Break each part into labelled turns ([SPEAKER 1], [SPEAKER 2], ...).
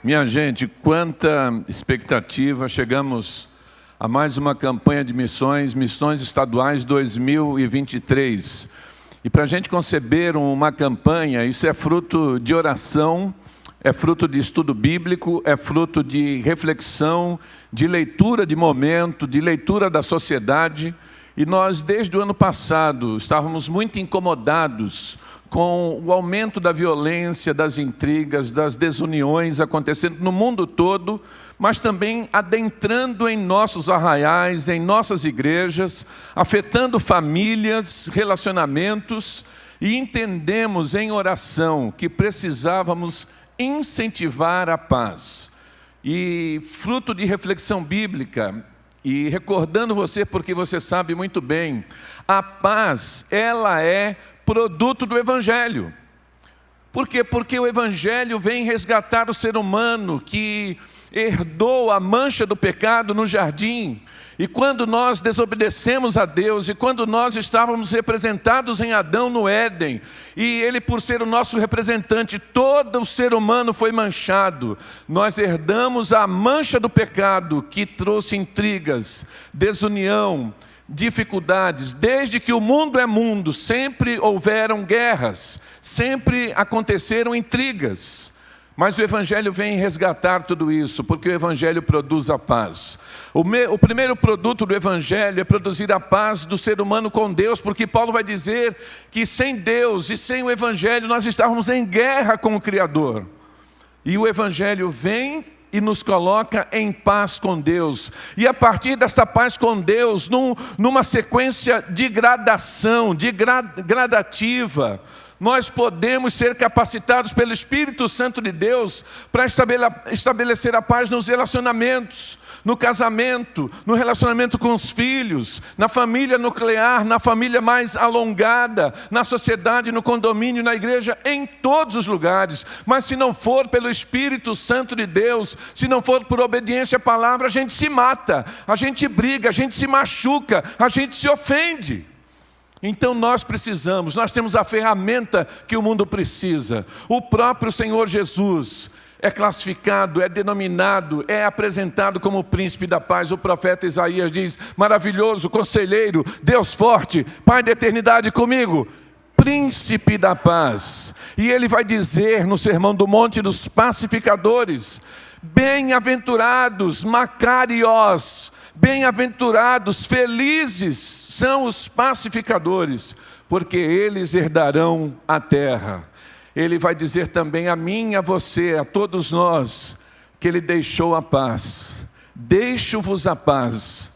[SPEAKER 1] Minha gente, quanta expectativa! Chegamos a mais uma campanha de missões estaduais 2023. E para a gente conceber uma campanha, isso é fruto de oração, é fruto de estudo bíblico, é fruto de reflexão, de leitura de momento, de leitura da sociedade. E nós, desde o ano passado, estávamos muito incomodados com o aumento da violência, das intrigas, das desuniões acontecendo no mundo todo, mas também adentrando em nossos arraiais, em nossas igrejas, afetando famílias, relacionamentos, e entendemos em oração que precisávamos incentivar a paz. E fruto de reflexão bíblica, e recordando você, porque você sabe muito bem, a paz, ela é produto do Evangelho. Por quê? Porque o Evangelho vem resgatar o ser humano que herdou a mancha do pecado no jardim. E quando nós desobedecemos a Deus, e quando nós estávamos representados em Adão no Éden, e ele, por ser o nosso representante, todo o ser humano foi manchado, nós herdamos a mancha do pecado que trouxe intrigas, desunião, dificuldades. Desde que o mundo é mundo, sempre houveram guerras, sempre aconteceram intrigas. Mas o Evangelho vem resgatar tudo isso, porque o Evangelho produz a paz. O primeiro produto do Evangelho é produzir a paz do ser humano com Deus, porque Paulo vai dizer que sem Deus e sem o Evangelho nós estávamos em guerra com o Criador. E o Evangelho vem e nos coloca em paz com Deus. E a partir dessa paz com Deus, numa sequência de gradação, gradativa, nós podemos ser capacitados pelo Espírito Santo de Deus para estabelecer a paz nos relacionamentos, no casamento, no relacionamento com os filhos, na família nuclear, na família mais alongada, na sociedade, no condomínio, na igreja, em todos os lugares. Mas se não for pelo Espírito Santo de Deus, se não for por obediência à palavra, a gente se mata, a gente briga, a gente se machuca, a gente se ofende. Então nós temos a ferramenta que o mundo precisa. O próprio Senhor Jesus é classificado, é denominado, é apresentado como o príncipe da paz. O profeta Isaías diz: maravilhoso, conselheiro, Deus forte, Pai da eternidade comigo, príncipe da paz. E ele vai dizer no Sermão do Monte dos pacificadores: bem-aventurados, macariós, bem-aventurados, felizes são os pacificadores, porque eles herdarão a terra. Ele vai dizer também a mim, a você, a todos nós, que ele deixou a paz. Deixo-vos a paz.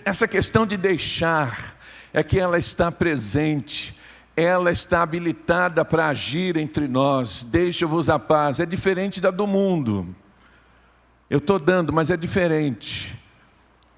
[SPEAKER 1] Essa questão de deixar é que ela está presente, ela está habilitada para agir entre nós. Deixo-vos a paz. É diferente da do mundo. Eu estou dando, mas é diferente.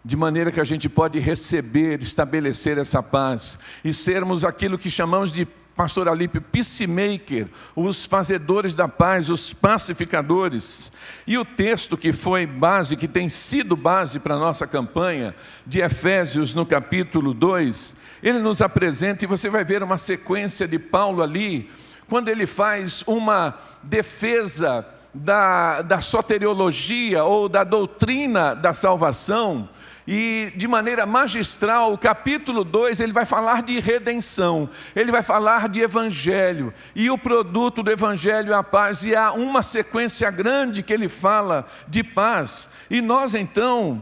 [SPEAKER 1] De maneira que a gente pode receber, estabelecer essa paz e sermos aquilo que chamamos de, pastor Alípio, peacemaker, os fazedores da paz, os pacificadores. E o texto que foi base, que tem sido base para a nossa campanha, de Efésios no capítulo 2, ele nos apresenta, e você vai ver uma sequência de Paulo ali, quando ele faz uma defesa da soteriologia ou da doutrina da salvação. E de maneira magistral, o capítulo 2, ele vai falar de redenção, ele vai falar de evangelho, e o produto do evangelho é a paz, e há uma sequência grande que ele fala de paz. E nós então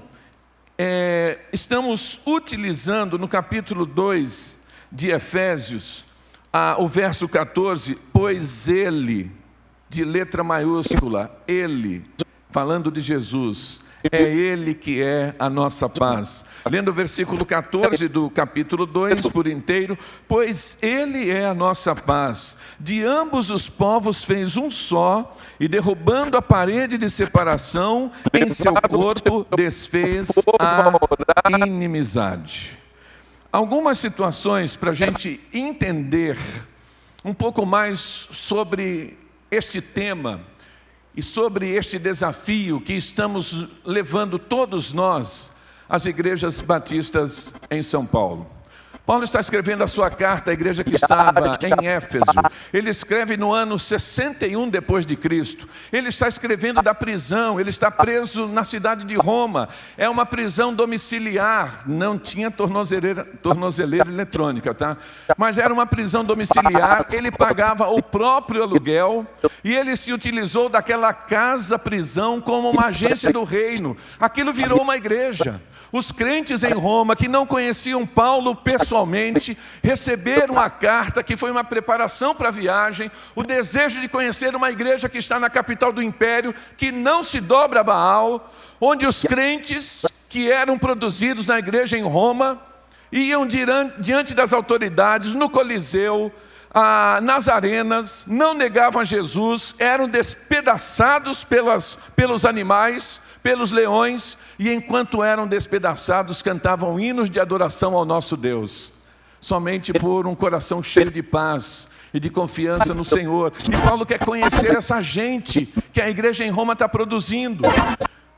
[SPEAKER 1] estamos utilizando no capítulo 2 de Efésios, o verso 14, pois ele, de letra maiúscula, ele, falando de Jesus, é ele que é a nossa paz. Lendo o versículo 14 do capítulo 2 por inteiro, pois ele é a nossa paz. De ambos os povos fez um só, e derrubando a parede de separação, em seu corpo desfez a inimizade. Algumas situações para a gente entender um pouco mais sobre este tema, e sobre este desafio que estamos levando todos nós, as igrejas batistas em São Paulo. Paulo está escrevendo a sua carta à igreja que estava em Éfeso. Ele escreve no ano 61 depois de Cristo. Ele está escrevendo da prisão, ele está preso na cidade de Roma. É uma prisão domiciliar, não tinha tornozeleira eletrônica, tá? Mas era uma prisão domiciliar, ele pagava o próprio aluguel e ele se utilizou daquela casa-prisão como uma agência do reino. Aquilo virou uma igreja. Os crentes em Roma, que não conheciam Paulo pessoalmente, receberam a carta, que foi uma preparação para a viagem, o desejo de conhecer uma igreja que está na capital do império, que não se dobra a Baal, onde os crentes que eram produzidos na igreja em Roma, iam diante das autoridades, no Coliseu, nas arenas, não negavam a Jesus, eram despedaçados pelos animais, pelos leões, e enquanto eram despedaçados, cantavam hinos de adoração ao nosso Deus, somente por um coração cheio de paz e de confiança no Senhor. E Paulo quer conhecer essa gente que a igreja em Roma está produzindo,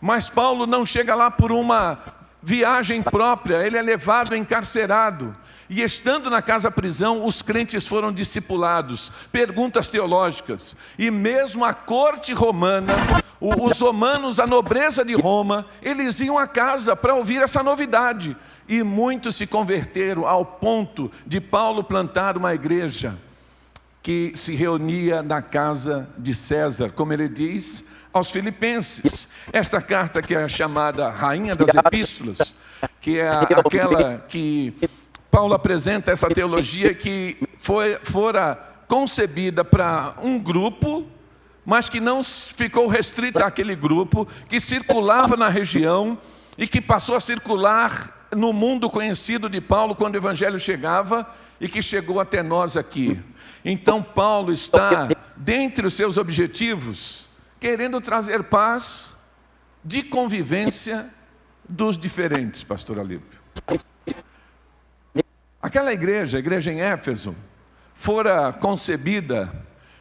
[SPEAKER 1] mas Paulo não chega lá por uma viagem própria, ele é levado, encarcerado. E estando na casa-prisão, os crentes foram discipulados, perguntas teológicas. E mesmo a corte romana, os romanos, a nobreza de Roma, eles iam à casa para ouvir essa novidade. E muitos se converteram ao ponto de Paulo plantar uma igreja que se reunia na casa de César, como ele diz aos Filipenses. Esta carta que é chamada Rainha das Epístolas, que é aquela que Paulo apresenta essa teologia que fora concebida para um grupo, mas que não ficou restrita àquele grupo, que circulava na região e que passou a circular no mundo conhecido de Paulo quando o evangelho chegava e que chegou até nós aqui. Então Paulo está, dentre os seus objetivos, querendo trazer paz de convivência dos diferentes, pastor Alípio. Aquela igreja, a igreja em Éfeso, fora concebida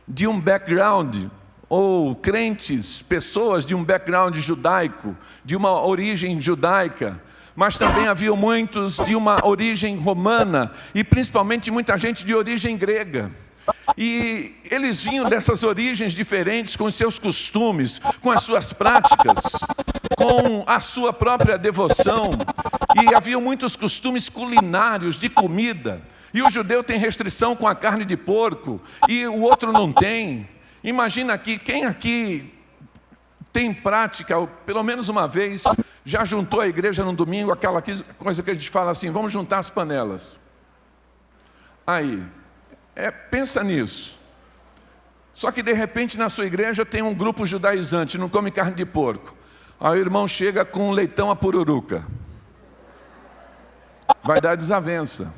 [SPEAKER 1] de um background, ou crentes, pessoas de um background judaico, de uma origem judaica, mas também havia muitos de uma origem romana, e principalmente muita gente de origem grega. E eles vinham dessas origens diferentes, com os seus costumes, com as suas práticas, com a sua própria devoção. E havia muitos costumes culinários, de comida. E o judeu tem restrição com a carne de porco, e o outro não tem. Imagina aqui, quem aqui tem prática, ou pelo menos uma vez, já juntou a igreja no domingo, aquela coisa que a gente fala assim, vamos juntar as panelas. Aí, pensa nisso. Só que de repente na sua igreja tem um grupo judaizante, não come carne de porco. Aí o irmão chega com leitão à pururuca. Vai dar desavença.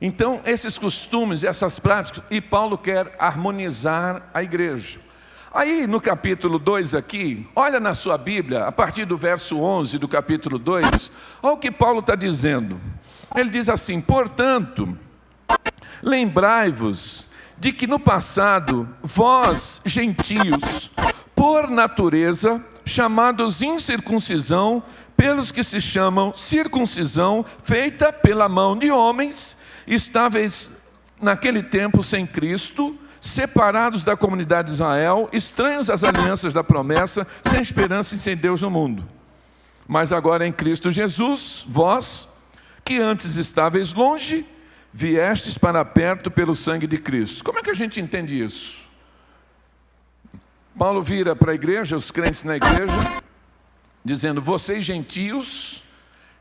[SPEAKER 1] Então esses costumes, essas práticas, e Paulo quer harmonizar a igreja. Aí no capítulo 2 aqui, olha na sua Bíblia, a partir do verso 11 do capítulo 2, olha o que Paulo está dizendo. Ele diz assim: portanto, lembrai-vos de que no passado, vós, gentios, por natureza, chamados incircuncisão, pelos que se chamam circuncisão, feita pela mão de homens, estáveis naquele tempo sem Cristo, separados da comunidade de Israel, estranhos às alianças da promessa, sem esperança e sem Deus no mundo. Mas agora em Cristo Jesus, vós, que antes estáveis longe, viestes para perto pelo sangue de Cristo. Como é que a gente entende isso? Paulo vira para a igreja, os crentes na igreja, dizendo: vocês gentios,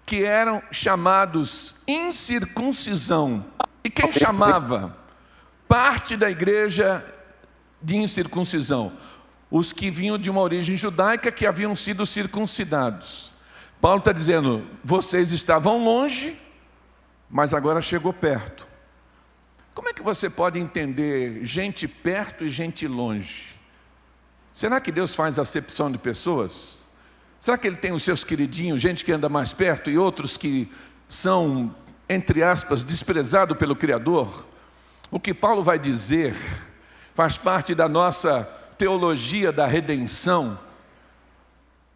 [SPEAKER 1] que eram chamados incircuncisão. E quem chamava parte da igreja de incircuncisão? Os que vinham de uma origem judaica, que haviam sido circuncidados. Paulo está dizendo: vocês estavam longe, mas agora chegou perto. Como é que você pode entender gente perto e gente longe? Será que Deus faz acepção de pessoas? Será que Ele tem os seus queridinhos, gente que anda mais perto, e outros que são, entre aspas, desprezados pelo Criador? O que Paulo vai dizer faz parte da nossa teologia da redenção.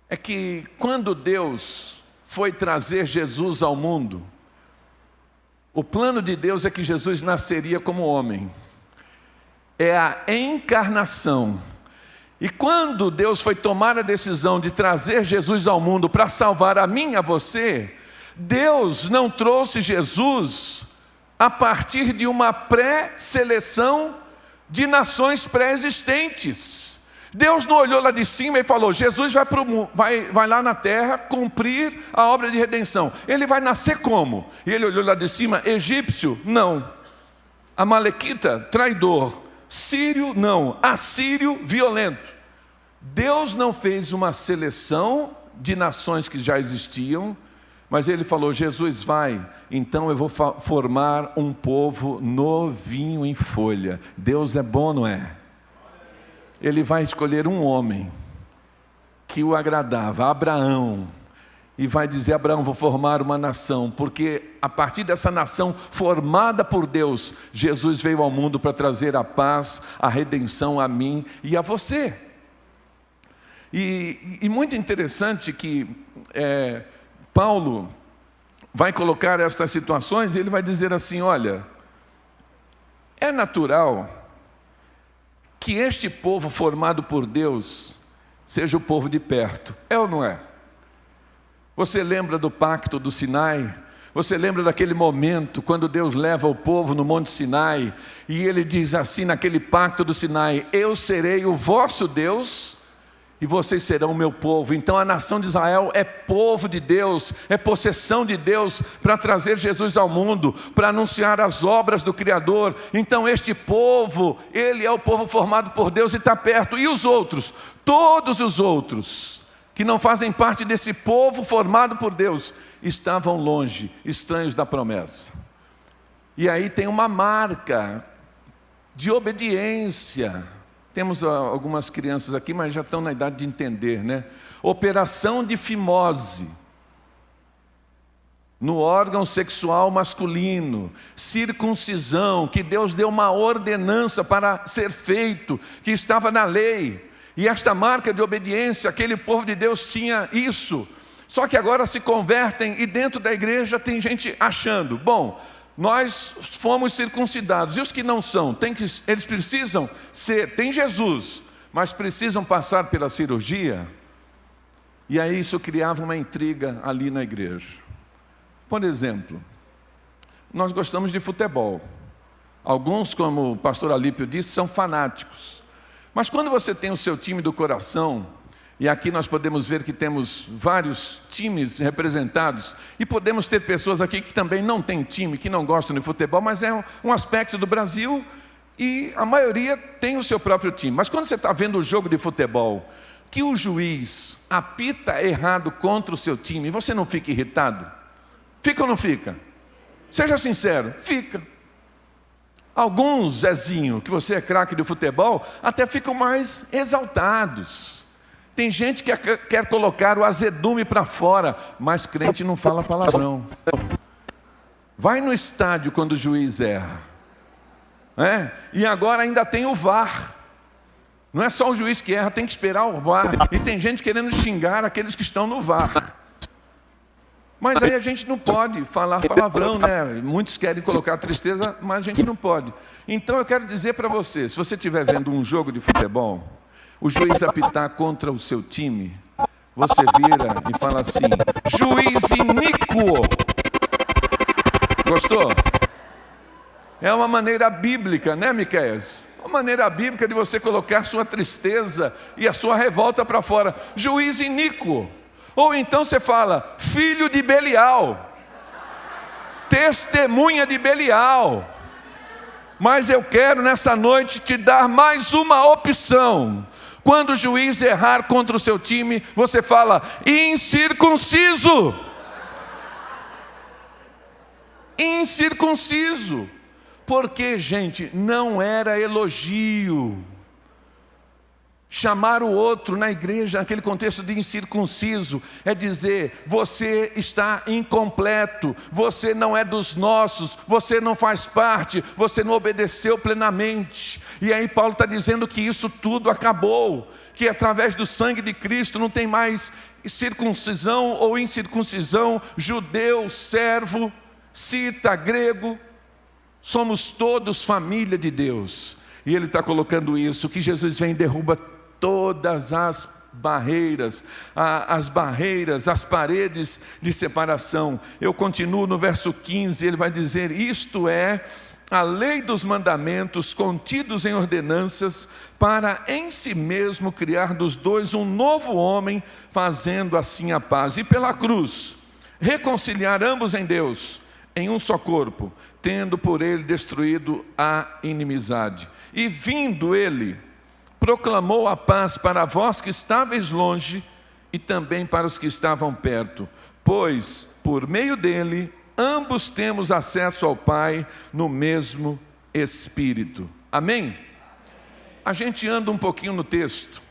[SPEAKER 1] É que quando Deus foi trazer Jesus ao mundo, O plano de Deus é que Jesus nasceria como homem. É a encarnação. E quando Deus foi tomar a decisão de trazer Jesus ao mundo para salvar a mim e a você, Deus não trouxe Jesus a partir de uma pré-seleção de nações pré-existentes. Deus não olhou lá de cima e falou: Jesus vai lá na terra cumprir a obra de redenção. Ele vai nascer como? E ele olhou lá de cima: egípcio? Não. Amalequita? Traidor. Sírio? Não. Assírio? Violento. Deus não fez uma seleção de nações que já existiam, mas ele falou: Jesus vai, então eu vou formar um povo novinho em folha. Deus é bom, não é? Ele vai escolher um homem que o agradava, Abraão, e vai dizer: Abraão, vou formar uma nação, porque a partir dessa nação formada por Deus, Jesus veio ao mundo para trazer a paz, a redenção a mim e a você. E muito interessante que Paulo vai colocar estas situações e ele vai dizer assim: olha, é natural que este povo formado por Deus seja o povo de perto, é ou não é? Você lembra do pacto do Sinai? Você lembra daquele momento quando Deus leva o povo no Monte Sinai e ele diz assim naquele pacto do Sinai: eu serei o vosso Deus e vocês serão o meu povo. Então a nação de Israel é povo de Deus, é possessão de Deus para trazer Jesus ao mundo, para anunciar as obras do Criador. Então este povo, ele é o povo formado por Deus e está perto. E os outros? Todos os outros que não fazem parte desse povo formado por Deus estavam longe, estranhos da promessa. E aí tem uma marca de obediência. Temos algumas crianças aqui, mas já estão na idade de entender, né? Operação de fimose no órgão sexual masculino, circuncisão, que Deus deu uma ordenança para ser feito, que estava na lei. E esta marca de obediência, aquele povo de Deus tinha isso. Só que agora se convertem e dentro da igreja tem gente achando: bom, nós fomos circuncidados, e os que não são, eles precisam ser, tem Jesus, mas precisam passar pela cirurgia. E aí isso criava uma intriga ali na igreja. Por exemplo, nós gostamos de futebol. Alguns, como o pastor Alípio disse, são fanáticos. Mas quando você tem o seu time do coração, e aqui nós podemos ver que temos vários times representados, e podemos ter pessoas aqui que também não têm time, que não gostam de futebol, mas é um aspecto do Brasil, e a maioria tem o seu próprio time. Mas quando você está vendo o jogo de futebol, que o juiz apita errado contra o seu time, você não fica irritado? Fica ou não fica? Seja sincero, fica. Alguns, Zezinho, que você é craque de futebol, até ficam mais exaltados. Tem gente que quer colocar o azedume para fora, mas crente não fala palavrão. Vai no estádio quando o juiz erra. E agora ainda tem o VAR. Não é só o juiz que erra, tem que esperar o VAR. E tem gente querendo xingar aqueles que estão no VAR. Mas aí a gente não pode falar palavrão, né? Muitos querem colocar tristeza, mas a gente não pode. Então eu quero dizer para você, se você estiver vendo um jogo de futebol, o juiz apitar contra o seu time, você vira e fala assim: juiz iníquo. Gostou? É uma maneira bíblica, né, Miqueias? Uma maneira bíblica de você colocar sua tristeza e a sua revolta para fora. Juiz iníquo. Ou então você fala: filho de Belial, testemunha de Belial. Mas eu quero nessa noite te dar mais uma opção. Quando o juiz errar contra o seu time, você fala: incircunciso. Incircunciso. Porque, gente, não era elogio chamar o outro na igreja, naquele contexto de incircunciso, é dizer: você está incompleto, você não é dos nossos, você não faz parte, você não obedeceu plenamente. E aí Paulo está dizendo que isso tudo acabou, que através do sangue de Cristo não tem mais circuncisão ou incircuncisão, judeu, servo, cita grego, somos todos família de Deus. E ele está colocando isso, que Jesus vem e derruba todas as barreiras, as paredes de separação. Eu continuo no verso 15, ele vai dizer: isto é a lei dos mandamentos contidos em ordenanças, para em si mesmo criar dos dois um novo homem, fazendo assim a paz, e pela cruz reconciliar ambos em Deus, em um só corpo, tendo por ele destruído a inimizade. E vindo ele, proclamou a paz para vós que estáveis longe, e também para os que estavam perto, pois por meio dele ambos temos acesso ao Pai no mesmo Espírito. Amém? A gente anda um pouquinho no texto,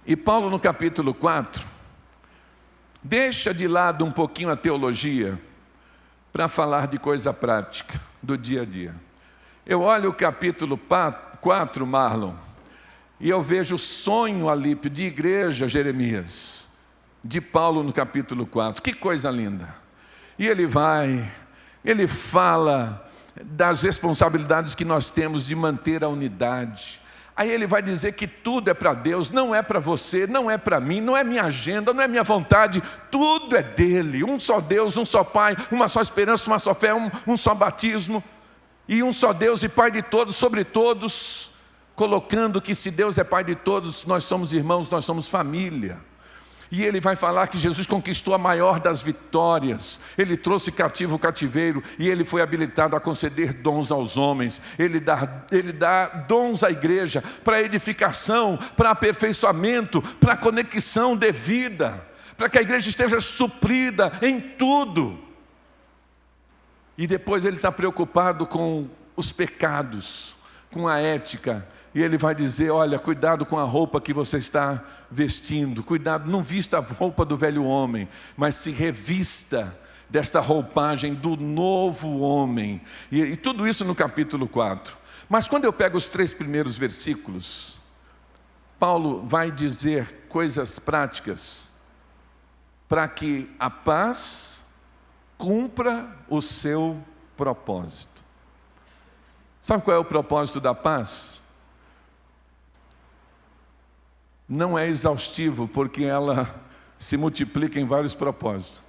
[SPEAKER 1] e Paulo no capítulo 4 deixa de lado um pouquinho a teologia para falar de coisa prática do dia a dia. Eu olho o capítulo 4, Marlon, e eu vejo o sonho, Alípio, de igreja, Jeremias, de Paulo no capítulo 4. Que coisa linda! E ele fala das responsabilidades que nós temos de manter a unidade. Aí ele vai dizer que tudo é para Deus, não é para você, não é para mim, não é minha agenda, não é minha vontade, tudo é dele. Um só Deus, um só Pai, uma só esperança, uma só fé, um só batismo, e um só Deus e Pai de todos, sobre todos, colocando que se Deus é Pai de todos, nós somos irmãos, nós somos família. E ele vai falar que Jesus conquistou a maior das vitórias. Ele trouxe cativo o cativeiro, e ele foi habilitado a conceder dons aos homens. Ele dá dons à igreja para edificação, para aperfeiçoamento, para conexão devida, para que a igreja esteja suprida em tudo. E depois ele está preocupado com os pecados, com a ética. E ele vai dizer: olha, cuidado com a roupa que você está vestindo. Cuidado, não vista a roupa do velho homem, mas se revista desta roupagem do novo homem. E tudo isso no capítulo 4. Mas quando eu pego os 3 primeiros versículos, Paulo vai dizer coisas práticas para que a paz cumpra o seu propósito. Sabe qual é o propósito da paz? Não é exaustivo, porque ela se multiplica em vários propósitos.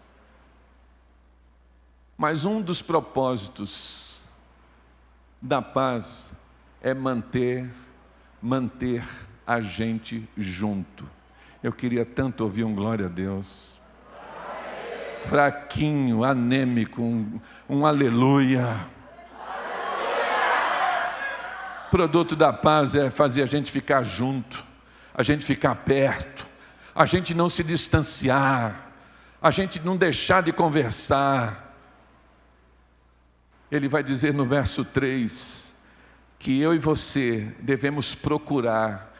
[SPEAKER 1] Mas um dos propósitos da paz é manter a gente junto. Eu queria tanto ouvir um glória a Deus. Fraquinho, anêmico, um aleluia. O produto da paz é fazer a gente ficar junto, a gente ficar perto, a gente não se distanciar, a gente não deixar de conversar. Ele vai dizer no verso 3 que eu e você devemos procurar.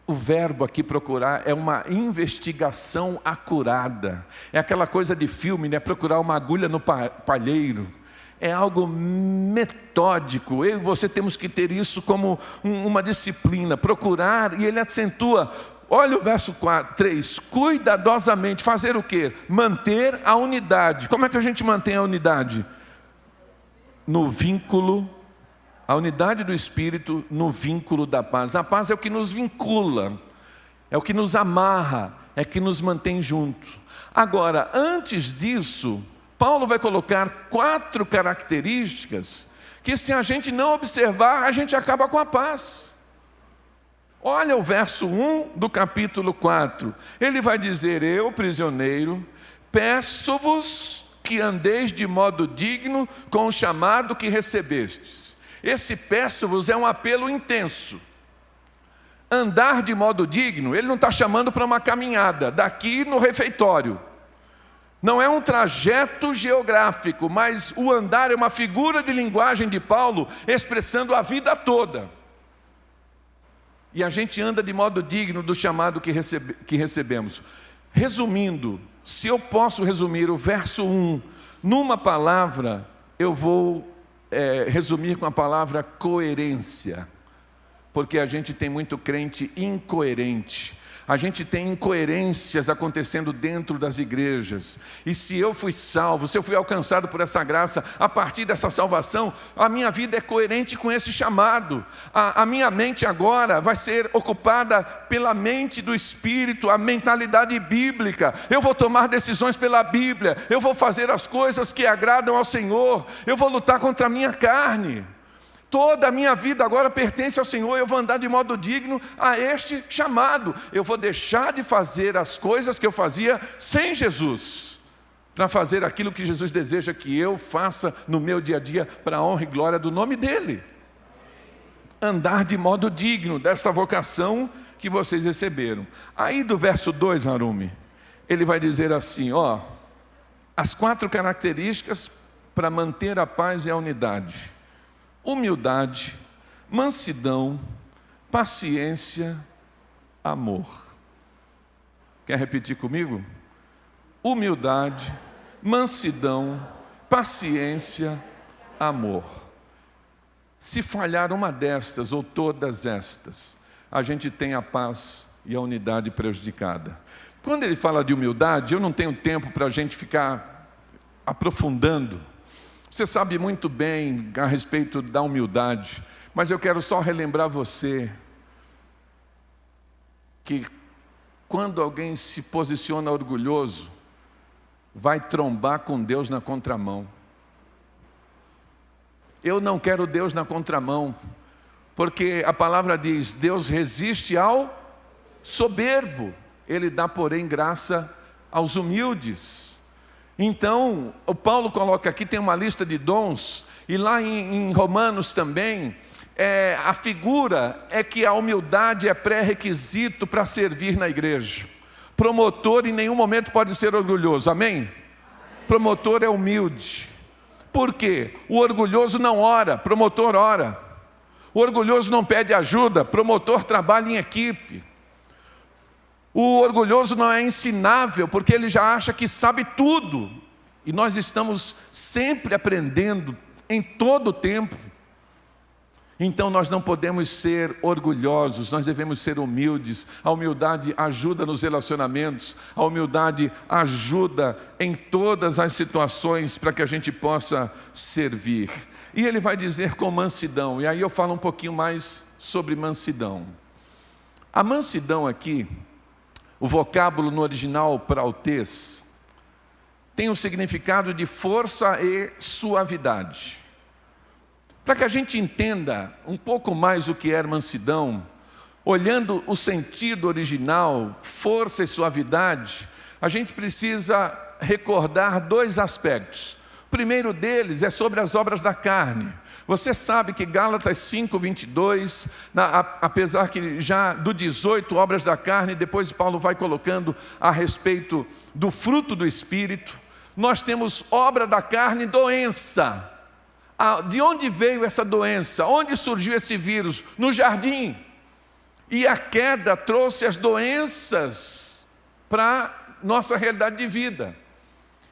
[SPEAKER 1] O verbo aqui procurar é uma investigação acurada. É aquela coisa de filme, né? Procurar uma agulha no palheiro. É algo metódico. Eu e você temos que ter isso como uma disciplina, procurar. E ele acentua, olha o verso 3, cuidadosamente, fazer o quê? Manter a unidade. Como é que a gente mantém a unidade? No vínculo, a unidade do Espírito no vínculo da paz. A paz é o que nos vincula, é o que nos amarra, é o que nos mantém juntos. Agora, antes disso, Paulo vai colocar 4 características que, se a gente não observar, a gente acaba com a paz. Olha o verso 1 do capítulo 4. Ele vai dizer: eu, prisioneiro, peço-vos que andeis de modo digno com o chamado que recebestes. Esse peço-vos é um apelo intenso. Andar de modo digno, ele não está chamando para uma caminhada daqui no refeitório. Não é um trajeto geográfico, mas o andar é uma figura de linguagem de Paulo, expressando a vida toda. E a gente anda de modo digno do chamado que recebemos. Resumindo, se eu posso resumir o verso 1 numa palavra, eu vou resumir com a palavra coerência. Porque a gente tem muito crente incoerente. A gente tem incoerências acontecendo dentro das igrejas. E se eu fui salvo, se eu fui alcançado por essa graça, a partir dessa salvação, a minha vida é coerente com esse chamado. A minha mente agora vai ser ocupada pela mente do Espírito, a mentalidade bíblica. Eu vou tomar decisões pela Bíblia. Eu vou fazer as coisas que agradam ao Senhor. Eu vou lutar contra a minha carne. Toda a minha vida agora pertence ao Senhor. Eu vou andar de modo digno a este chamado. Eu vou deixar de fazer as coisas que eu fazia sem Jesus, para fazer aquilo que Jesus deseja que eu faça no meu dia a dia, para a honra e glória do nome dEle. Andar de modo digno desta vocação que vocês receberam. Aí do verso 2, Harumi, ele vai dizer assim, as 4 características para manter a paz e a unidade: humildade, mansidão, paciência, amor. Quer repetir comigo? Humildade, mansidão, paciência, amor. Se falhar uma destas ou todas estas, a gente tem a paz e a unidade prejudicada. Quando ele fala de humildade, eu não tenho tempo para a gente ficar aprofundando. Você sabe muito bem a respeito da humildade, mas eu quero só relembrar você que quando alguém se posiciona orgulhoso, vai trombar com Deus na contramão. Eu não quero Deus na contramão, porque a palavra diz: Deus resiste ao soberbo, Ele dá, porém, graça aos humildes. Então, o Paulo coloca aqui, tem uma lista de dons, e lá em Romanos também, a figura é que a humildade é pré-requisito para servir na igreja. Promotor em nenhum momento pode ser orgulhoso, amém? Promotor é humilde. Por quê? O orgulhoso não ora, promotor ora. O orgulhoso não pede ajuda, promotor trabalha em equipe. O orgulhoso não é ensinável, porque ele já acha que sabe tudo. E nós estamos sempre aprendendo, em todo o tempo. Então nós não podemos ser orgulhosos, nós devemos ser humildes. A humildade ajuda nos relacionamentos, a humildade ajuda em todas as situações para que a gente possa servir. E ele vai dizer com mansidão, e aí eu falo um pouquinho mais sobre mansidão. A mansidão aqui, o vocábulo no original prautês, tem o significado de força e suavidade. Para que a gente entenda um pouco mais o que é mansidão, olhando o sentido original, força e suavidade, a gente precisa recordar 2 aspectos. O primeiro deles é sobre as obras da carne. Você sabe que Gálatas 5:22, apesar que já do 18 obras da carne, depois Paulo vai colocando a respeito do fruto do Espírito, nós temos obra da carne, doença. De onde veio essa doença? Onde surgiu esse vírus? No jardim. E a queda trouxe as doenças para nossa realidade de vida.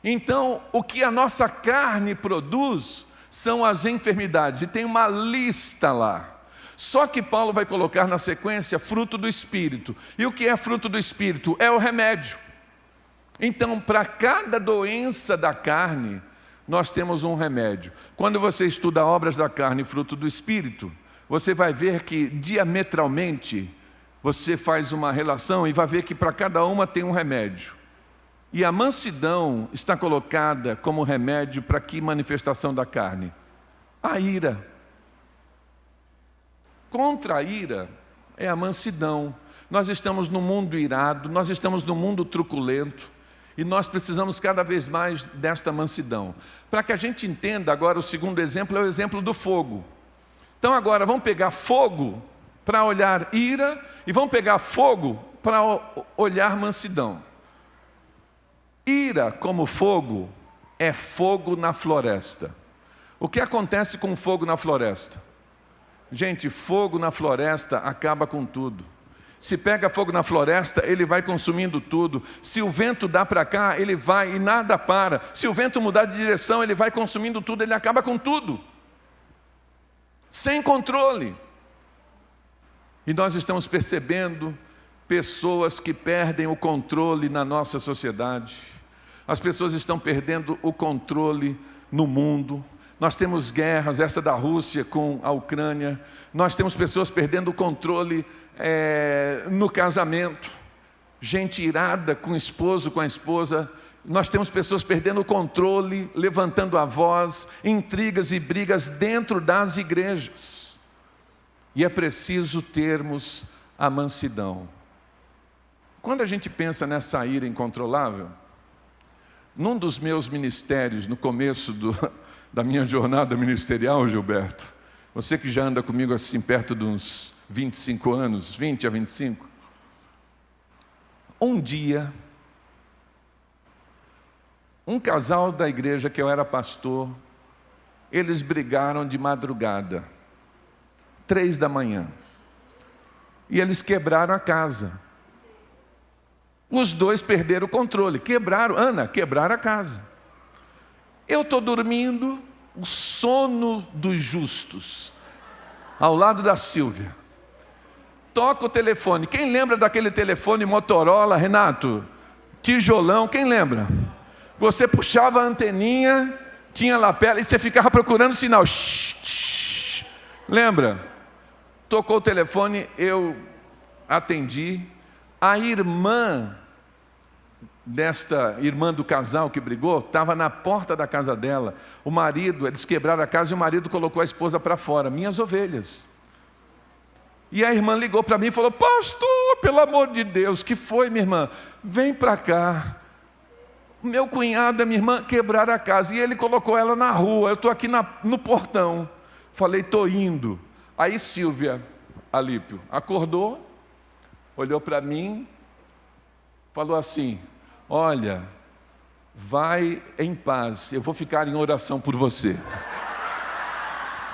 [SPEAKER 1] Então, o que a nossa carne produz são as enfermidades, e tem uma lista lá. Só que Paulo vai colocar na sequência fruto do Espírito. E o que é fruto do Espírito? É o remédio. Então, para cada doença da carne, nós temos um remédio. Quando você estuda obras da carne e fruto do Espírito, você vai ver que diametralmente você faz uma relação e vai ver que para cada uma tem um remédio. E a mansidão está colocada como remédio para que manifestação da carne? A ira. Contra a ira é a mansidão. Nós estamos no mundo irado, nós estamos no mundo truculento, e nós precisamos cada vez mais desta mansidão. Para que a gente entenda agora, o segundo exemplo é o exemplo do fogo. Então agora vamos pegar fogo para olhar ira, e vamos pegar fogo para olhar mansidão. Ira, como fogo, é fogo na floresta. O que acontece com fogo na floresta? Gente, fogo na floresta acaba com tudo. Se pega fogo na floresta, ele vai consumindo tudo. Se o vento dá para cá, ele vai e nada para. Se o vento mudar de direção, ele vai consumindo tudo, ele acaba com tudo. Sem controle. E nós estamos percebendo pessoas que perdem o controle na nossa sociedade. As pessoas estão perdendo o controle no mundo. Nós temos guerras, essa da Rússia com a Ucrânia. Nós temos pessoas perdendo o controle no casamento. Gente irada com o esposo, com a esposa. Nós temos pessoas perdendo o controle, levantando a voz, intrigas e brigas dentro das igrejas. E é preciso termos a mansidão. Quando a gente pensa nessa ira incontrolável, num dos meus ministérios, no começo da minha jornada ministerial, Gilberto, você que já anda comigo assim perto de uns 25 anos, 20 a 25, um dia, um casal da igreja que eu era pastor, eles brigaram de madrugada, 3 da manhã, e eles quebraram a casa. Os dois perderam o controle, quebraram a casa. Eu estou dormindo, o sono dos justos, ao lado da Silvia. Toca o telefone. Quem lembra daquele telefone Motorola, Renato? Tijolão, quem lembra? Você puxava a anteninha, tinha lapela e você ficava procurando sinal. Lembra? Tocou o telefone, eu atendi. A irmã do casal que brigou, estava na porta da casa dela. O marido, eles quebraram a casa e o marido colocou a esposa para fora. Minhas ovelhas. E a irmã ligou para mim e falou: pastor, pelo amor de Deus, que foi, minha irmã? Vem para cá. Meu cunhado e minha irmã quebraram a casa e ele colocou ela na rua. Eu estou aqui no portão. Falei: estou indo. Aí Silvia Alípio acordou, olhou para mim, falou assim: olha, vai em paz, eu vou ficar em oração por você.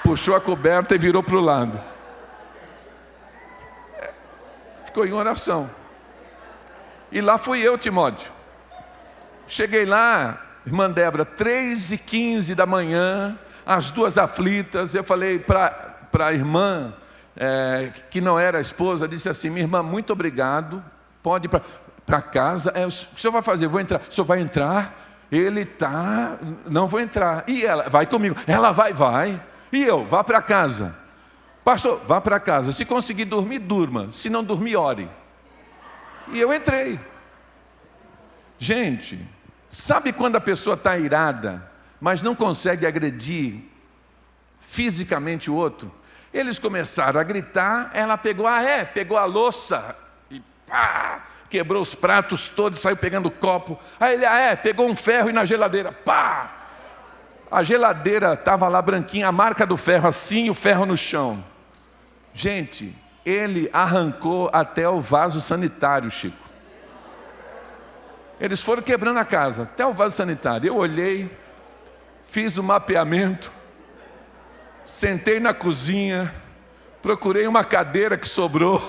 [SPEAKER 1] Puxou a coberta e virou para o lado. Ficou em oração. E lá fui eu, Timóteo. Cheguei lá, irmã Débora, 3h15 da manhã, as duas aflitas. Eu falei para a irmã, que não era a esposa, disse assim: minha irmã, muito obrigado, pode ir para casa. O que o senhor vai fazer? Vou entrar. O senhor vai entrar? Ele está, não vou entrar. E ela, vai comigo. Ela vai. E eu, vá para casa. Pastor, vá para casa. Se conseguir dormir, durma. Se não dormir, ore. E eu entrei. Gente, sabe quando a pessoa está irada, mas não consegue agredir fisicamente o outro? Eles começaram a gritar, ela pegou a louça e pá, quebrou os pratos todos, saiu pegando o copo. Aí ele, pegou um ferro e na geladeira, pá. A geladeira estava lá branquinha, a marca do ferro assim, o ferro no chão. Gente, ele arrancou até o vaso sanitário, Chico. Eles foram quebrando a casa, até o vaso sanitário. Eu olhei, fiz o mapeamento, sentei na cozinha, procurei uma cadeira que sobrou.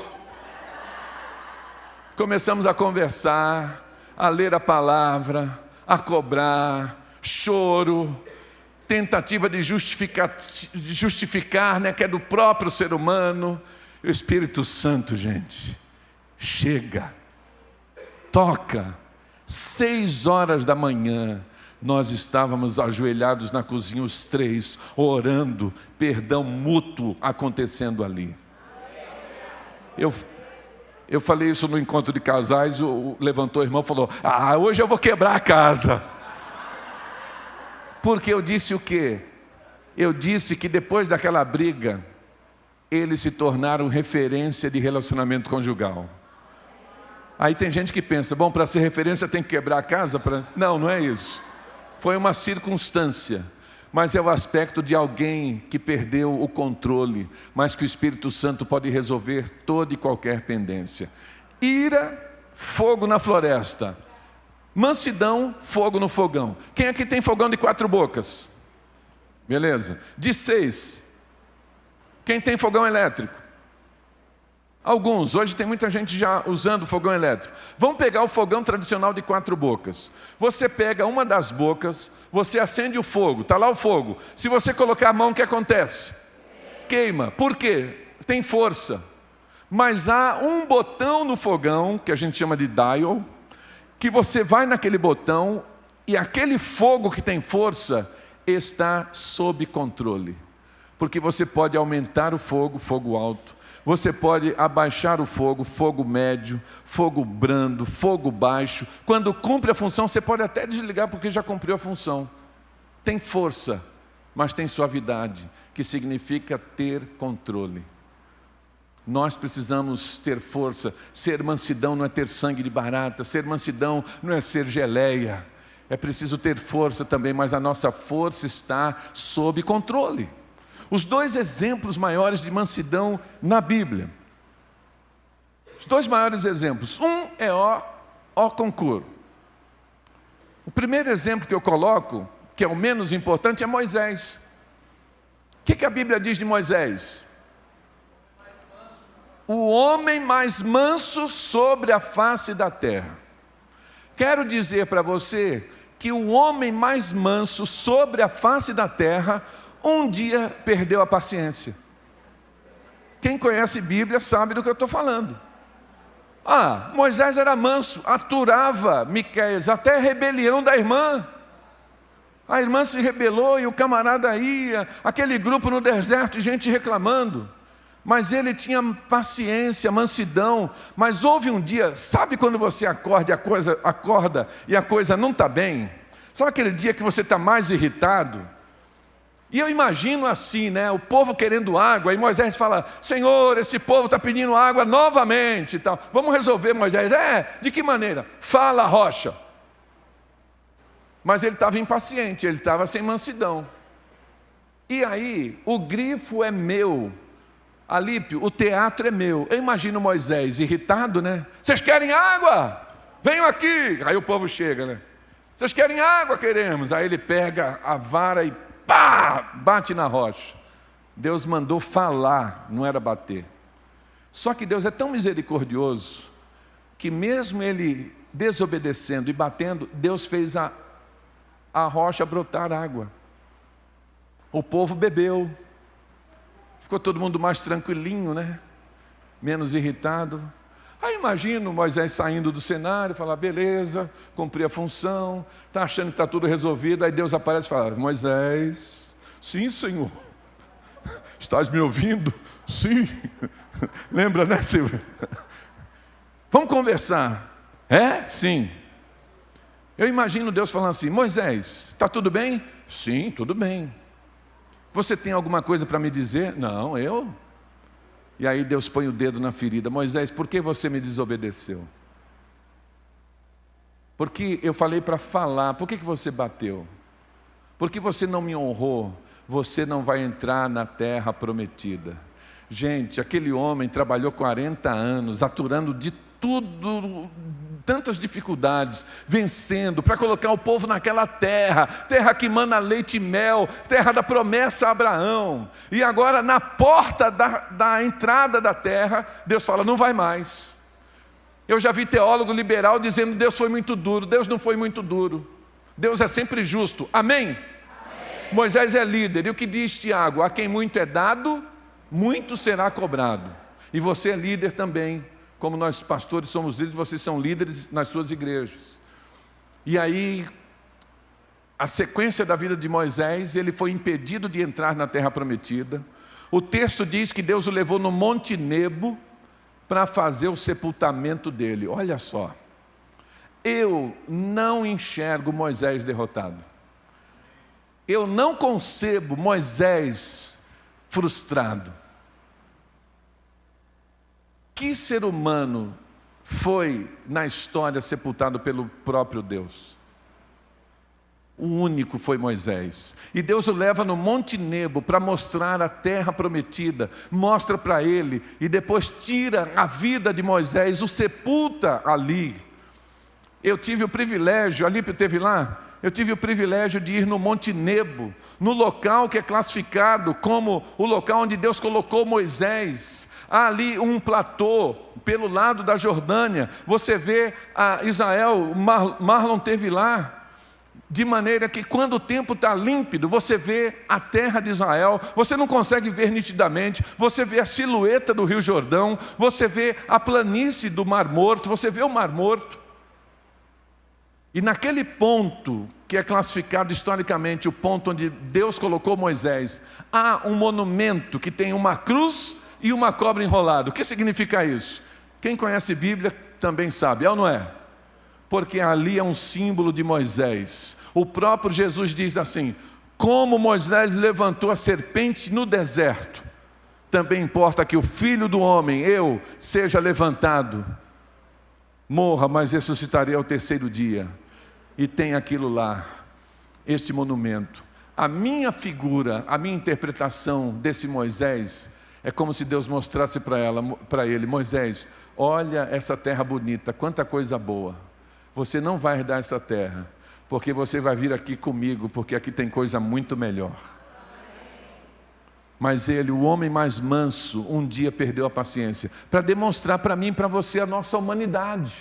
[SPEAKER 1] Começamos a conversar, a ler a palavra, a cobrar, choro, tentativa de justificar, que é do próprio ser humano. O Espírito Santo, gente, chega, toca. 6 horas da manhã, nós estávamos ajoelhados na cozinha, os três, orando, perdão mútuo acontecendo ali. Eu falei isso no encontro de casais, levantou o irmão e falou: hoje eu vou quebrar a casa. Porque eu disse o quê? Eu disse que depois daquela briga, eles se tornaram referência de relacionamento conjugal. Aí tem gente que pensa: bom, para ser referência tem que quebrar a casa? Não é isso. Foi uma circunstância, mas é o aspecto de alguém que perdeu o controle, mas que o Espírito Santo pode resolver toda e qualquer pendência. Ira, fogo na floresta. Mansidão, fogo no fogão. Quem aqui tem fogão de 4 bocas? Beleza. De 6. Quem tem fogão elétrico? Alguns. Hoje tem muita gente já usando fogão elétrico. Vamos pegar o fogão tradicional de 4 bocas. Você pega uma das bocas, você acende o fogo, está lá o fogo. Se você colocar a mão, o que acontece? Queima. Por quê? Tem força. mas há um botão no fogão, que a gente chama de dial, que você vai naquele botão e aquele fogo que tem força está sob controle. Porque você pode aumentar o fogo, fogo alto. Você pode abaixar o fogo, fogo médio, fogo brando, fogo baixo. Quando cumpre a função, você pode até desligar porque já cumpriu a função. Tem força, mas tem suavidade, que significa ter controle. Nós precisamos ter força. Ser mansidão não é ter sangue de barata. Ser mansidão não é ser geleia. É preciso ter força também, mas a nossa força está sob controle. Os dois exemplos maiores de mansidão na Bíblia. Os dois maiores exemplos. Um é o concurso. O primeiro exemplo que eu coloco, que é o menos importante, é Moisés. O que a Bíblia diz de Moisés? O homem mais manso sobre a face da terra. Quero dizer para você que o homem mais manso sobre a face da terra um dia perdeu a paciência. Quem conhece Bíblia sabe do que eu estou falando. Moisés era manso, aturava Miqueias, até a rebelião da irmã. A irmã se rebelou e o camarada ia, aquele grupo no deserto, gente reclamando. Mas ele tinha paciência, mansidão. Mas houve um dia, sabe quando você acorda e a coisa não está bem? Sabe aquele dia que você está mais irritado? E eu imagino assim, né? O povo querendo água, e Moisés fala: Senhor, esse povo está pedindo água novamente e tal. Vamos resolver, Moisés. De que maneira? Fala, rocha. Mas ele estava impaciente, ele estava sem mansidão. E aí, o grifo é meu. Alípio, o teatro é meu. Eu imagino Moisés irritado, né? Vocês querem água? Venham aqui. Aí o povo chega, né? Vocês querem água? Queremos. Aí ele pega a vara e bate na rocha. Deus mandou falar, não era bater. Só que Deus é tão misericordioso que mesmo ele desobedecendo e batendo, Deus fez a rocha brotar água. O povo bebeu. Ficou todo mundo mais tranquilinho, né? Menos irritado. Aí imagino Moisés saindo do cenário, falar: beleza, cumpri a função, está achando que está tudo resolvido. Aí Deus aparece e fala: Moisés, sim, Senhor. Estás me ouvindo? Sim. Lembra, né, Silvio? Vamos conversar. Sim. Eu imagino Deus falando assim: Moisés, está tudo bem? Sim, tudo bem. Você tem alguma coisa para me dizer? Não, eu. E aí Deus põe o dedo na ferida: Moisés, por que você me desobedeceu? Porque eu falei para falar. Por que você bateu? Porque você não me honrou. Você não vai entrar na terra prometida. Gente, aquele homem trabalhou 40 anos, aturando de tudo, tantas dificuldades, vencendo, para colocar o povo naquela terra, terra que mana leite e mel, terra da promessa a Abraão. E agora na porta da entrada da terra, Deus fala: não vai mais. Eu já vi teólogo liberal dizendo: Deus foi muito duro. Deus não foi muito duro. Deus é sempre justo. Amém? Amém. Moisés é líder. E o que diz Tiago? A quem muito é dado, muito será cobrado. E você é líder também. Como nós pastores somos líderes, vocês são líderes nas suas igrejas. E aí, a sequência da vida de Moisés, ele foi impedido de entrar na terra prometida. O texto diz que Deus o levou no Monte Nebo para fazer o sepultamento dele. Olha só, eu não enxergo Moisés derrotado. Eu não concebo Moisés frustrado. Que ser humano foi na história sepultado pelo próprio Deus? O único foi Moisés. E Deus o leva no Monte Nebo para mostrar a terra prometida. Mostra para ele e depois tira a vida de Moisés, o sepulta ali. Eu tive o privilégio, Alípio teve lá? Eu tive o privilégio de ir no Monte Nebo, no local que é classificado como o local onde Deus colocou Moisés. Há ali um platô pelo lado da Jordânia. Você vê Israel, Marlon teve lá. de maneira que quando o tempo está límpido, você vê a terra de Israel, você não consegue ver nitidamente, você vê a silhueta do Rio Jordão, você vê a planície do Mar Morto, você vê o Mar Morto. E naquele ponto, que é classificado historicamente, o ponto onde Deus colocou Moisés, há um monumento que tem uma cruz e uma cobra enrolada. O que significa isso? Quem conhece Bíblia também sabe, é ou não é? Porque ali é um símbolo de Moisés. O próprio Jesus diz assim: como Moisés levantou a serpente no deserto, também importa que o Filho do Homem, eu, seja levantado, morra, mas ressuscitarei ao terceiro dia. E tem aquilo lá, este monumento. A minha figura, a minha interpretação desse Moisés é como se Deus mostrasse para ele: Moisés, olha essa terra bonita, quanta coisa boa. Você não vai herdar essa terra, porque você vai vir aqui comigo, porque aqui tem coisa muito melhor. Mas ele, o homem mais manso, um dia perdeu a paciência, para demonstrar para mim e para você a nossa humanidade,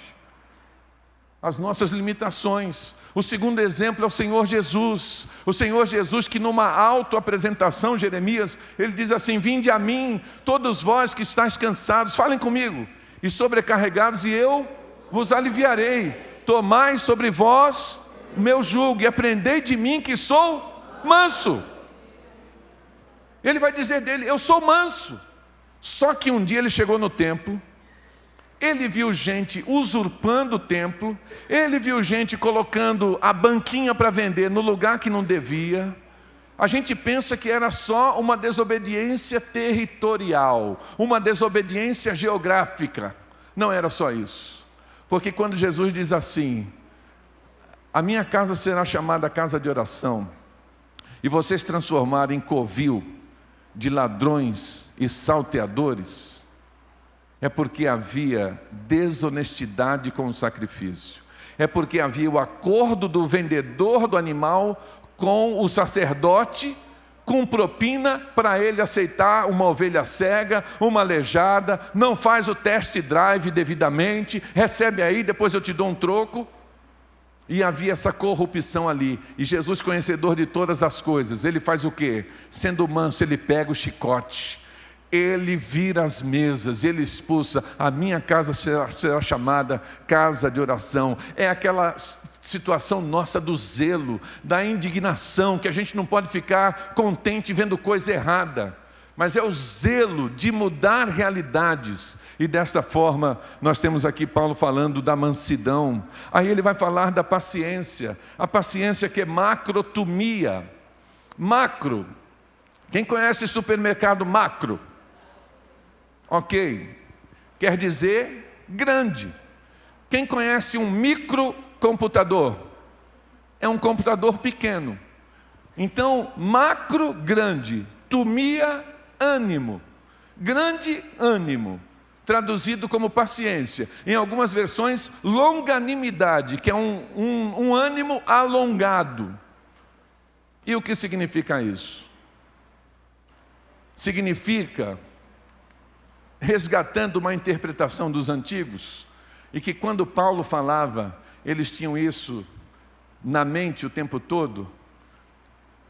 [SPEAKER 1] as nossas limitações. O segundo exemplo é o Senhor Jesus. O Senhor Jesus, que numa autoapresentação, Jeremias, ele diz assim: vinde a mim, todos vós que estáis cansados, falem comigo, e sobrecarregados, e eu vos aliviarei. Tomai sobre vós o meu jugo, e aprendei de mim, que sou manso. Ele vai dizer dele: eu sou manso. Só que um dia ele chegou no templo, ele viu gente usurpando o templo, ele viu gente colocando a banquinha para vender no lugar que não devia. A gente pensa que era só uma desobediência territorial, uma desobediência geográfica. Não era só isso. Porque quando Jesus diz assim: a minha casa será chamada casa de oração, e vocês transformarem em covil de ladrões e salteadores, é porque havia desonestidade com o sacrifício. É porque havia o acordo do vendedor do animal com o sacerdote, com propina para ele aceitar uma ovelha cega, uma aleijada, não faz o test drive devidamente, recebe aí, depois eu te dou um troco. E havia essa corrupção ali. E Jesus, conhecedor de todas as coisas, ele faz o quê? Sendo manso, ele pega o chicote, ele vira as mesas, ele expulsa. A minha casa será chamada casa de oração. É aquela situação nossa do zelo, da indignação, que a gente não pode ficar contente vendo coisa errada, mas é o zelo de mudar realidades. E desta forma nós temos aqui Paulo falando da mansidão. Aí ele vai falar da paciência, a paciência que é macrotumia. Macro, quem conhece supermercado Macro? Ok, quer dizer grande. Quem conhece um microcomputador? É um computador pequeno. Então, macro, grande, tumia, ânimo. Grande ânimo, traduzido como paciência. Em algumas versões, longanimidade, que é um ânimo alongado. E o que significa isso? Significa, resgatando uma interpretação dos antigos, e que quando Paulo falava, eles tinham isso na mente o tempo todo.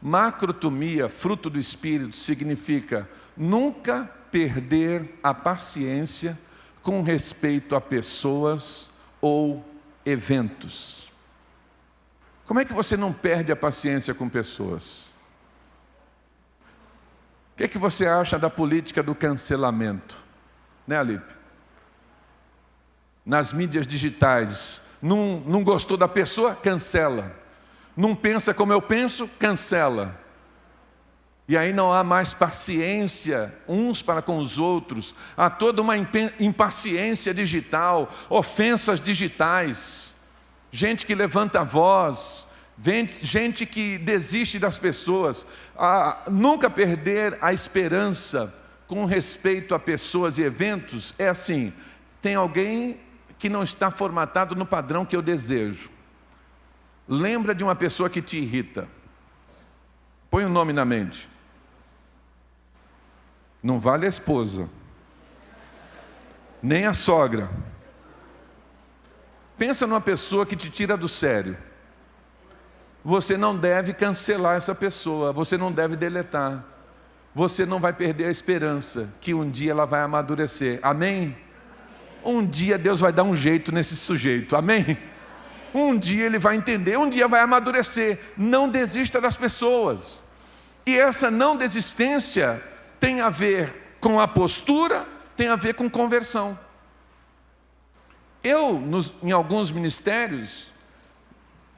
[SPEAKER 1] Macrotumia, fruto do Espírito, significa nunca perder a paciência com respeito a pessoas ou eventos. Como é que você não perde a paciência com pessoas? O que é que você acha da política do cancelamento? Né, Alipe? Nas mídias digitais, não gostou da pessoa? Cancela. Não pensa como eu penso? Cancela. E aí não há mais paciência uns para com os outros. Há toda uma impaciência digital, ofensas digitais, gente que levanta a voz, gente que desiste das pessoas. Nunca perder a esperança com respeito a pessoas e eventos. É assim, tem alguém que não está formatado no padrão que eu desejo. Lembra de uma pessoa que te irrita. Põe o nome na mente. Não vale a esposa, nem a sogra. Pensa numa pessoa que te tira do sério. você não deve cancelar essa pessoa, você não deve deletar. Você não vai perder a esperança que um dia ela vai amadurecer. Amém? Um dia Deus vai dar um jeito nesse sujeito. Amém? Um dia ele vai entender, um dia vai amadurecer. Não desista das pessoas. E essa não desistência tem a ver com a postura, tem a ver com conversão. Em alguns ministérios,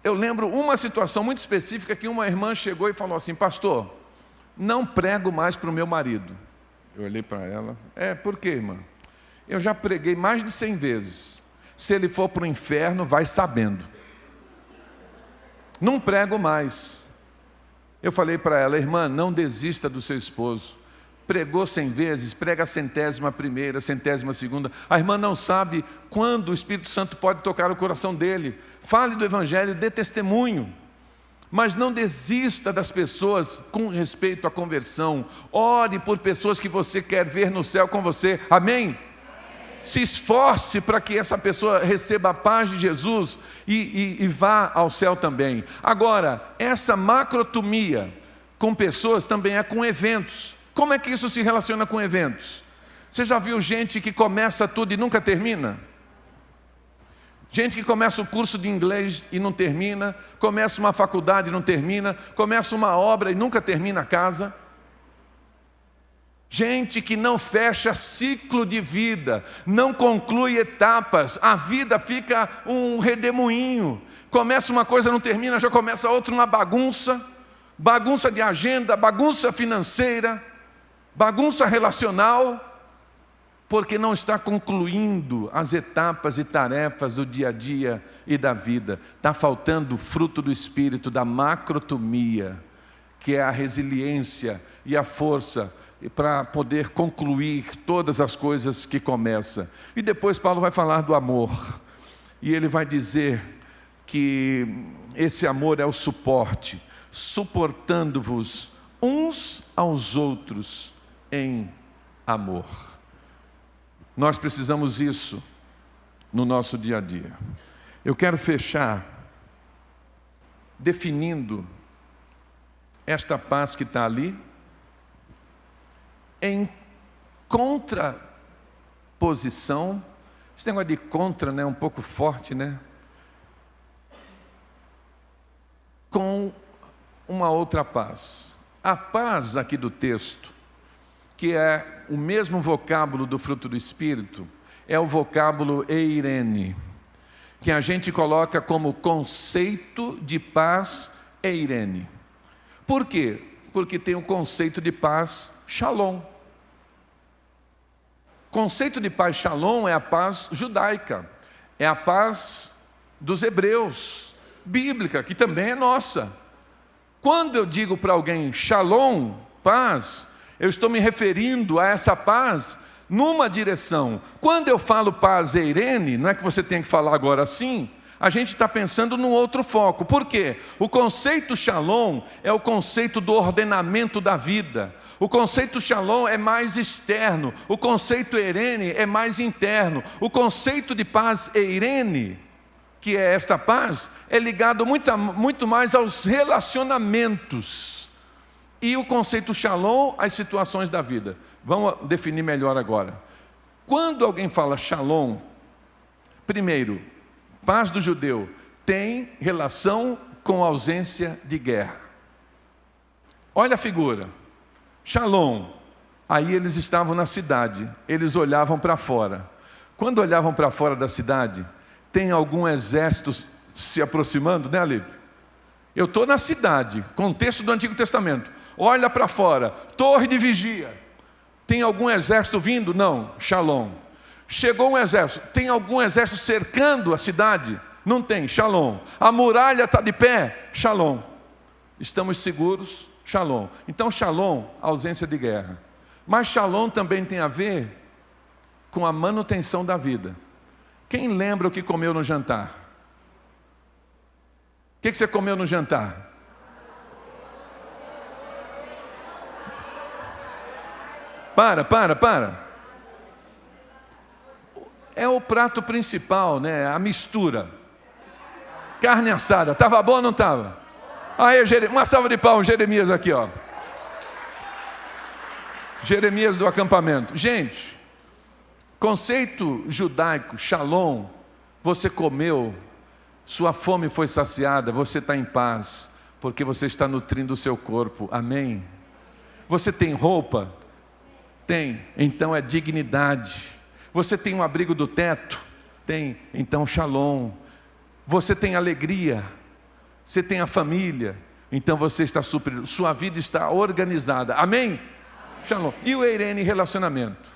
[SPEAKER 1] eu lembro uma situação muito específica que uma irmã chegou e falou assim: pastor, não prego mais para o meu marido. Eu olhei para ela: por quê, irmã? Eu já preguei mais de 100 vezes. Se ele for para o inferno, vai sabendo. Não prego mais. Eu falei para ela: irmã, não desista do seu esposo. Pregou 100 vezes, prega a 100ª1ª, 100ª2ª. A irmã não sabe quando o Espírito Santo pode tocar o coração dele. Fale do Evangelho, dê testemunho. Mas não desista das pessoas com respeito à conversão. Ore por pessoas que você quer ver no céu com você. Amém? Se esforce para que essa pessoa receba a paz de Jesus e vá ao céu também. Agora, essa macrotomia com pessoas também é com eventos. Como é que isso se relaciona com eventos? Você já viu gente que começa tudo e nunca termina? Gente que começa o curso de inglês e não termina, começa uma faculdade e não termina, começa uma obra e nunca termina a casa. Gente que não fecha ciclo de vida, não conclui etapas, a vida fica um redemoinho. Começa uma coisa, não termina, já começa outra, uma bagunça. Bagunça de agenda, bagunça financeira, bagunça relacional, porque não está concluindo as etapas e tarefas do dia a dia e da vida. Está faltando o fruto do Espírito, da macrotomia, que é a resiliência e a força para poder concluir todas as coisas que começa. E depois Paulo vai falar do amor, e ele vai dizer que esse amor é o suporte, suportando-vos uns aos outros em amor. Nós precisamos isso no nosso dia a dia. Eu quero fechar definindo esta paz que está ali em contraposição. Esse negócio de contra, né, um pouco forte, né? Com uma outra paz. A paz aqui do texto, que é o mesmo vocábulo do fruto do Espírito, é o vocábulo eirene, que a gente coloca como conceito de paz eirene. Por quê? Porque tem o conceito de paz shalom. O conceito de paz shalom é a paz judaica, é a paz dos hebreus, bíblica, que também é nossa. Quando eu digo para alguém shalom, paz, eu estou me referindo a essa paz numa direção. Quando eu falo paz eirene, não é que você tem que falar agora assim, a gente está pensando num outro foco. Por quê? O conceito shalom é o conceito do ordenamento da vida. O conceito shalom é mais externo. O conceito eirene é mais interno. O conceito de paz eirene, que é esta paz, é ligado muito mais aos relacionamentos. E o conceito shalom, às situações da vida. Vamos definir melhor agora. Quando alguém fala shalom, primeiro, paz do judeu tem relação com ausência de guerra. Olha a figura. Shalom. Aí eles estavam na cidade, eles olhavam para fora. Quando olhavam para fora da cidade, tem algum exército se aproximando, né, Alípio? Eu estou na cidade, contexto do Antigo Testamento. Olha para fora, torre de vigia. Tem algum exército vindo? Não, shalom. Chegou um exército, tem algum exército cercando a cidade? Não tem, shalom. A muralha está de pé? Shalom. Estamos seguros? Shalom. Então shalom, ausência de guerra. Mas shalom também tem a ver com a manutenção da vida. Quem lembra o que comeu no jantar? O que você comeu no jantar? Para. É o prato principal, né? A mistura. Carne assada, estava boa ou não estava? Aí, uma salva de palmas, Jeremias aqui, ó. Jeremias do acampamento. Gente, conceito judaico, shalom, você comeu, sua fome foi saciada, você está em paz, porque você está nutrindo o seu corpo, amém? Você tem roupa? Tem, então é dignidade. Você tem um abrigo do teto? Tem, então shalom. Você tem alegria? Você tem a família? Então você está super, sua vida está organizada, amém? Shalom. E o Eirene, relacionamento.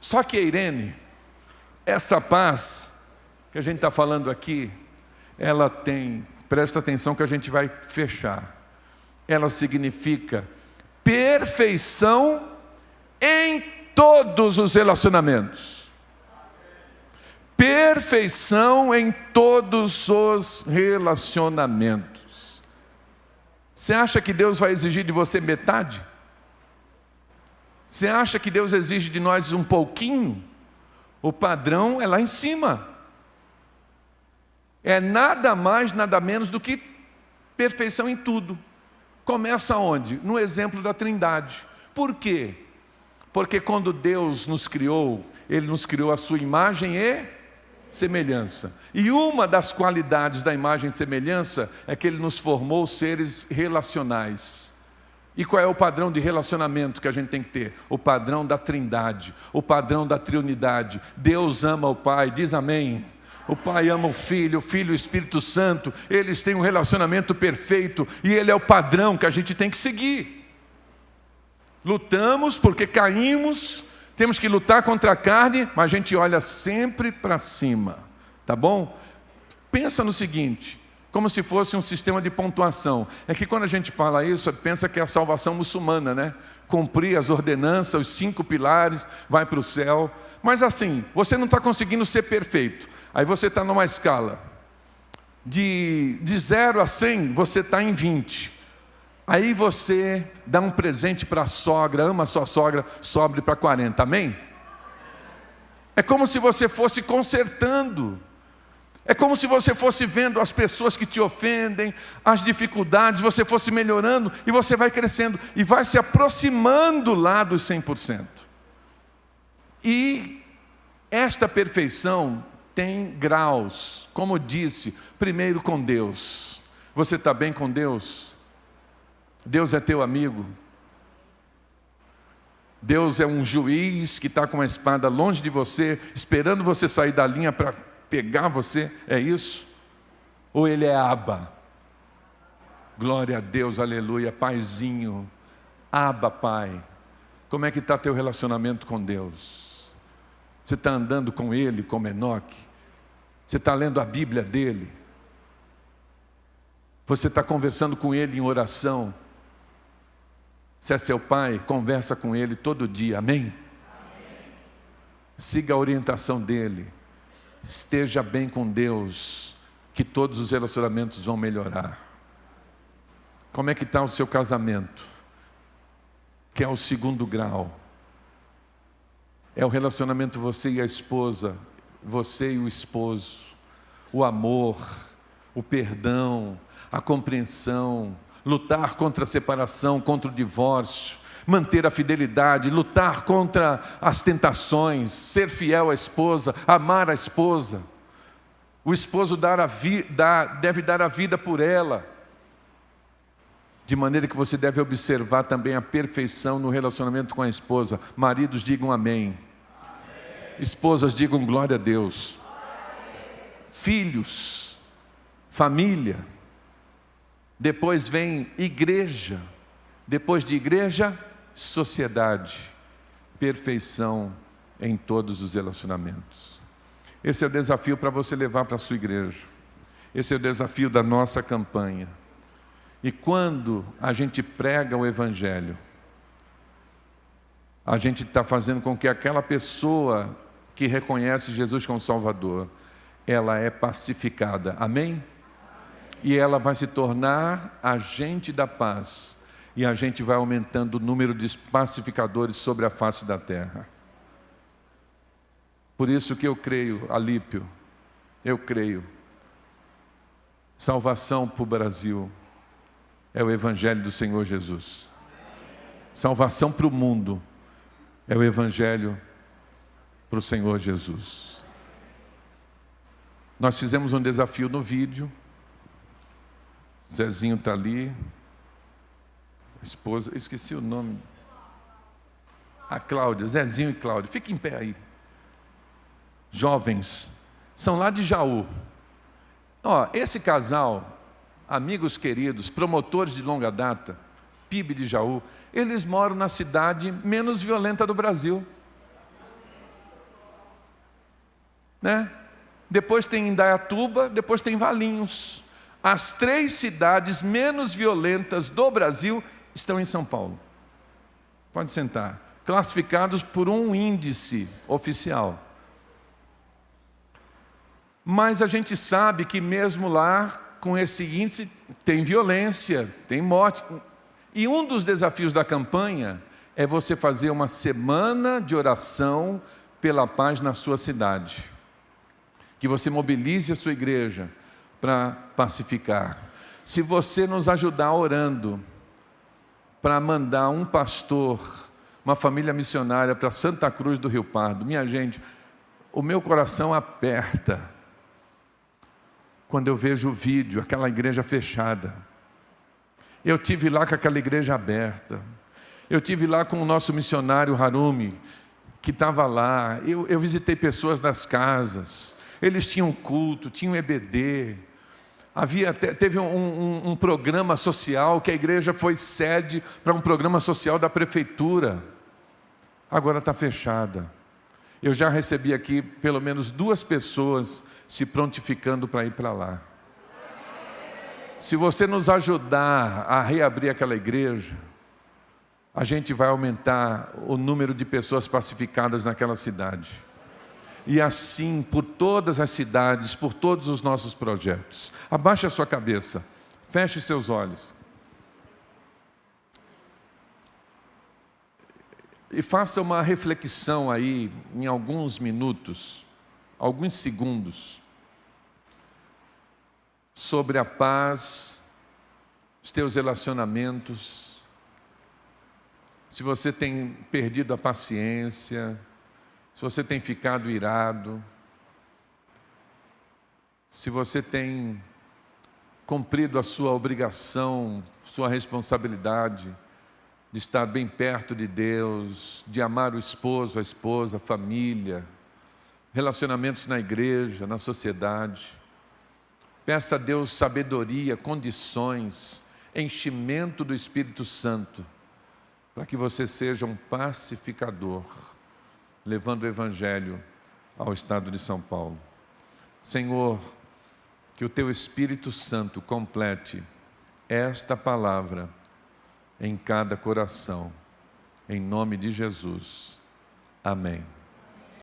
[SPEAKER 1] Só que Eirene, essa paz que a gente está falando aqui, ela tem, presta atenção que a gente vai fechar, ela significa perfeição em todos os relacionamentos. Perfeição em todos os relacionamentos. Você acha que Deus vai exigir de você metade? Você acha que Deus exige de nós um pouquinho? O padrão é lá em cima. É nada mais, nada menos do que perfeição em tudo. Começa onde? No exemplo da Trindade. Por quê? Porque quando Deus nos criou, Ele nos criou a sua imagem e semelhança. E uma das qualidades da imagem e semelhança é que Ele nos formou seres relacionais. E qual é o padrão de relacionamento que a gente tem que ter? O padrão da Trindade, o padrão da Triunidade. Deus ama o Pai, diz amém. O Pai ama o Filho o Espírito Santo. Eles têm um relacionamento perfeito e Ele é o padrão que a gente tem que seguir. Lutamos porque caímos, temos que lutar contra a carne, mas a gente olha sempre para cima, tá bom? Pensa no seguinte, como se fosse um sistema de pontuação. É que quando a gente fala isso, pensa que é a salvação muçulmana, né? Cumprir as ordenanças, os 5 pilares, vai para o céu. Mas assim, você não está conseguindo ser perfeito. Aí você está numa escala de 0 a 100, você está em 20. Aí você dá um presente para a sogra, ama a sua sogra, sobe para 40, amém? É como se você fosse consertando. É como se você fosse vendo as pessoas que te ofendem, as dificuldades, você fosse melhorando e você vai crescendo e vai se aproximando lá dos 100%. E esta perfeição tem graus, como eu disse, primeiro com Deus. Você está bem com Deus? Deus é teu amigo? Deus é um juiz que está com a espada longe de você, esperando você sair da linha para pegar você, é isso? Ou Ele é Abba? Glória a Deus, aleluia, Paizinho, Abba, Pai. Como é que está teu relacionamento com Deus? Você está andando com Ele como Enoque? Você está lendo a Bíblia dele? Você está conversando com Ele em oração? Se é seu pai, conversa com Ele todo dia, amém? Siga a orientação dele. Esteja bem com Deus, que todos os relacionamentos vão melhorar. Como é que está o seu casamento? Que é o 2º grau. É o relacionamento você e a esposa, você e o esposo. O amor, o perdão, a compreensão, lutar contra a separação, contra o divórcio, manter a fidelidade, lutar contra as tentações, ser fiel à esposa, amar a esposa. O esposo deve dar a vida por ela. De maneira que você deve observar também a perfeição no relacionamento com a esposa. Maridos, digam amém. Esposas, digam glória a Deus. Filhos, família. Depois vem igreja. Depois de igreja, sociedade. Perfeição em todos os relacionamentos. Esse é o desafio para você levar para a sua igreja. Esse é o desafio da nossa campanha. E quando a gente prega o Evangelho, a gente está fazendo com que aquela pessoa que reconhece Jesus como Salvador, ela é pacificada, amém? E ela vai se tornar agente da paz, e a gente vai aumentando o número de pacificadores sobre a face da terra. Por isso que eu creio, Alípio, eu creio, salvação para o Brasil, é o Evangelho do Senhor Jesus. Salvação para o mundo é o Evangelho para o Senhor Jesus. Nós fizemos um desafio no vídeo. Zezinho está ali. A esposa, eu esqueci o nome. A Cláudia, Zezinho e Cláudia. Fiquem em pé aí. Jovens, são lá de Jaú. Esse casal, amigos queridos, promotores de longa data, PIB de Jaú, eles moram na cidade menos violenta do Brasil. Né? Depois tem Indaiatuba, depois tem Valinhos. As 3 cidades menos violentas do Brasil estão em São Paulo. Pode sentar. Classificados por um índice oficial. Mas a gente sabe que mesmo lá, com esse índice, tem violência, tem morte. E um dos desafios da campanha é você fazer uma semana de oração pela paz na sua cidade. Que você mobilize a sua igreja para pacificar. Se você nos ajudar orando para mandar um pastor, uma família missionária para Santa Cruz do Rio Pardo, minha gente, o meu coração aperta quando eu vejo o vídeo, aquela igreja fechada. Eu tive lá com aquela igreja aberta. Eu tive lá com o nosso missionário Harumi, que estava lá. Eu visitei pessoas nas casas. Eles tinham culto, tinham EBD. Teve um programa social que a igreja foi sede para um programa social da prefeitura. Agora está fechada. Eu já recebi aqui pelo menos 2 pessoas se prontificando para ir para lá. Se você nos ajudar a reabrir aquela igreja, a gente vai aumentar o número de pessoas pacificadas naquela cidade. E assim, por todas as cidades, por todos os nossos projetos. Abaixe a sua cabeça, feche seus olhos. E faça uma reflexão aí, em alguns minutos, alguns segundos, sobre a paz, os teus relacionamentos, se você tem perdido a paciência, se você tem ficado irado, se você tem cumprido a sua obrigação, sua responsabilidade, de estar bem perto de Deus, de amar o esposo, a esposa, a família, relacionamentos na igreja, na sociedade. Peça a Deus sabedoria, condições, enchimento do Espírito Santo, para que você seja um pacificador, levando o Evangelho ao estado de São Paulo. Senhor, que o Teu Espírito Santo complete esta palavra em cada coração, em nome de Jesus. Amém.